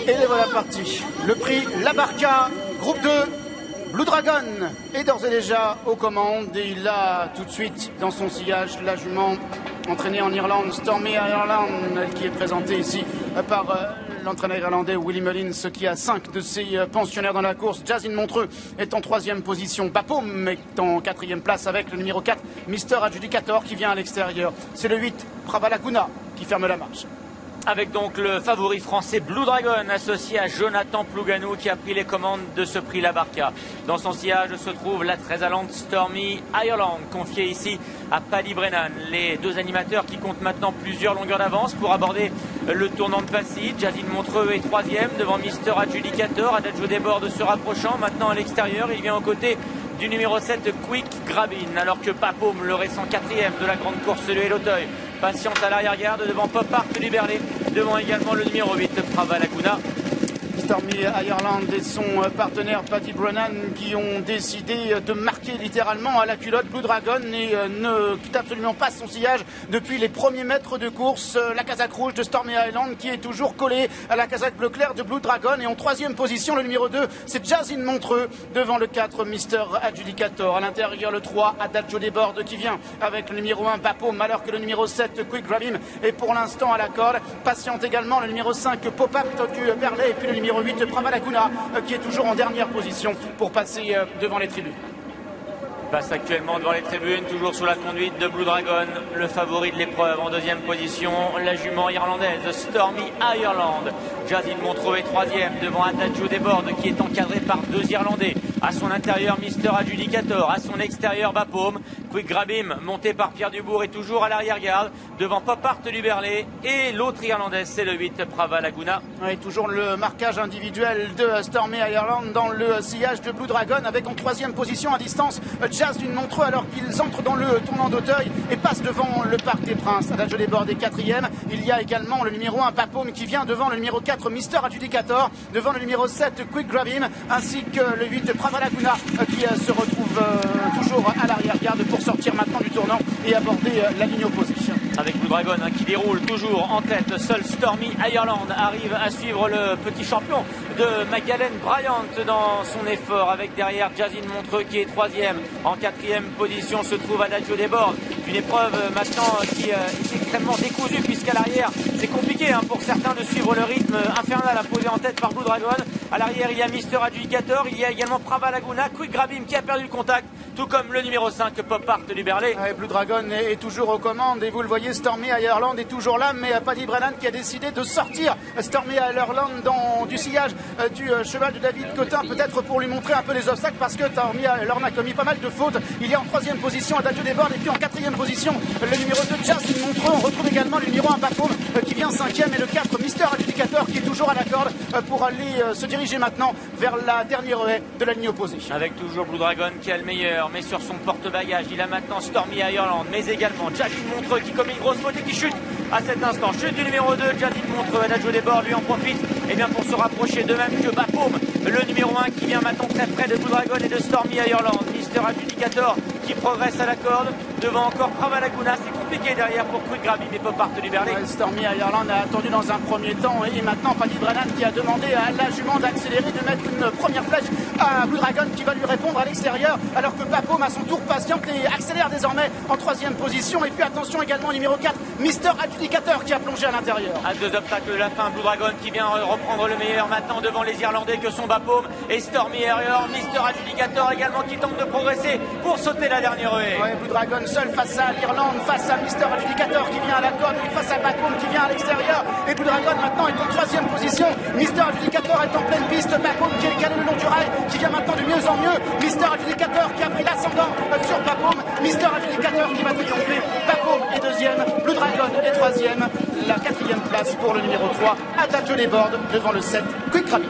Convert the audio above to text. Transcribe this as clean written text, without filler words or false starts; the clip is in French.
Et les voilà partis. Le prix La Barca, groupe 2, Blue Dragon est d'ores et déjà aux commandes et il a tout de suite dans son sillage la jument entraînée en Irlande, Stormy Ireland, qui est présentée ici par l'entraîneur irlandais Willie Mullins, qui a 5 de ses pensionnaires dans la course. Jazine Montreux est en 3e position. Bapaume est en 4e place avec le numéro 4, Mister Adjudicator, qui vient à l'extérieur. C'est le 8, Pravalaguna, qui ferme la marche. Avec donc le favori français Blue Dragon associé à Jonathan Plouganou qui a pris les commandes de ce prix La Barca. Dans son sillage se trouve la très allante Stormy Ireland, confiée ici à Paddy Brennan. Les deux animateurs qui comptent maintenant plusieurs longueurs d'avance pour aborder le tournant de Passy. Jazine Montreux est 3e devant Mister Adjudicator. Adagio Desbordes se rapprochant maintenant à l'extérieur. Il vient aux côtés du numéro 7 Quick Grabin, alors que Bapaume, le récent 4e de la grande course de l'Éloteuil, patiente à l'arrière-garde devant Pop Art Liberlé, devant également le numéro 8 Pravalaguna. Stormy Ireland et son partenaire Paddy Brennan qui ont décidé de marquer littéralement à la culotte Blue Dragon et ne quitte absolument pas son sillage depuis les premiers mètres de course. La casaque rouge de Stormy Ireland qui est toujours collée à la casaque bleu clair de Blue Dragon, et en 3e position le numéro 2 c'est Jazine Montreux devant le 4 Mister Adjudicator. À l'intérieur le 3 Adagio Desbordes qui vient avec le numéro 1 Bapaume, alors que le numéro 7 Quick Grabim est pour l'instant à la corde. Patiente également le numéro 5 Pop Art du Berlay et puis le numéro 8 Pravalaguna qui est toujours en dernière position pour passer devant les tribunes. Passe actuellement devant les tribunes, toujours sous la conduite de Blue Dragon, le favori de l'épreuve. En 2e position, la jument irlandaise Stormy Ireland. Jazine Montreux est 3e devant Adagio Desbordes qui est encadré par 2 Irlandais. À son intérieur, Mister Adjudicator. À son extérieur, Bapaume. Quick Grabim, monté par Pierre Dubourg, est toujours à l'arrière-garde devant Pop Art Liberlé. Et l'autre Irlandaise, c'est le 8 Pravalaguna. Oui, toujours le marquage individuel de Stormy Ireland dans le sillage de Blue Dragon, avec en 3e position à distance Jazine Montreux, alors qu'ils entrent dans le tournant d'Auteuil et passent devant le Parc des Princes. Adagio Desbordes est 4e. Il y a également le numéro 1 Bapaume qui vient devant le numéro 4 Mister Adjudicator, devant le numéro 7 Quick Grabim, ainsi que le 8 Pravalaguna qui se retrouve toujours à l'arrière-garde pour sortir maintenant du tournant et aborder la ligne opposée. Avec Blue Dragon qui déroule toujours en tête, seul Stormy Ireland arrive à suivre le petit champion de Magdalene Bryant dans son effort, avec derrière Jazine Montreux qui est 3e. En 4e position se trouve Adagio Desbordes. Une épreuve maintenant qui est extrêmement décousue, puisqu'à l'arrière c'est compliqué pour certains de suivre le rythme infernal imposé en tête par Blue Dragon. À l'arrière il y a Mister Adjudicator, il y a également Pravalaguna, Quick Grabim qui a perdu le contact, tout comme le numéro 5 Pop Art Liberlé. Blue Dragon est toujours aux commandes et vous le voyez, Stormy Ireland est toujours là, mais Paddy Brennan qui a décidé de sortir Stormy Ireland du sillage du cheval de David Cotin, peut-être pour lui montrer un peu les obstacles, parce que Stormy Ireland a commis pas mal de fautes. Il y a en 3e position Adagio Desbordes, et puis en 4e position le numéro 2 Jazine Montreux. On retrouve également le numéro 1 Bapaume qui vient 5e, et le 4 Mister Adjudicator qui est toujours à la corde pour aller se diriger maintenant vers la dernière haie de la ligne opposée. Avec toujours Blue Dragon qui a le meilleur, mais sur son porte-bagages il a maintenant Stormy Ireland, mais également Jazine Montreux qui commet une grosse faute et qui chute à cet instant. Chute du numéro 2, Jazine Montreux. Adagio Desbordes lui en profite pour se rapprocher, de même que Bapaume, le numéro 1 qui vient maintenant très près de Blue Dragon et de Stormy Ireland. Mister Adjudicator qui progresse à la corde devant encore Pravalaguna. C'est compliqué derrière pour Quick Grabim et Pop Art Liberlé. Stormy Ireland a attendu dans un premier temps, et maintenant Paddy Brennan qui a demandé à la jument d'accélérer, de mettre une première flèche à Blue Dragon qui va lui répondre à l'extérieur, alors que Bapaume à son tour patiente et accélère désormais en 3e position. Et puis attention également numéro 4 Mister Adjudicator qui a plongé à l'intérieur. À 2 obstacles de la fin, Blue Dragon qui vient reprendre le meilleur maintenant devant les Irlandais que sont Bapaume et Stormy Ireland. Mister Adjudicator également qui tente de progresser pour sauter la dernière haie. Ouais, Blue Dragon seul face à l'Irlande, face à Mister Adjudicator qui vient à la corde, et face à Bapaume qui vient à l'extérieur. Et Blue Dragon maintenant est en 3e position. Mister Adjudicator est en pleine piste. Bapaume qui est calé le long du rail, qui vient maintenant de mieux en mieux. Mister Adjudicator qui a pris l'ascendant sur Bapaume. Mister Adjudicator qui va triompher. Bapaume est 2e, Blue Dragon est 3e. La 4e place pour le numéro 3, Adagio Desbordes devant le 7 Quick Grabim.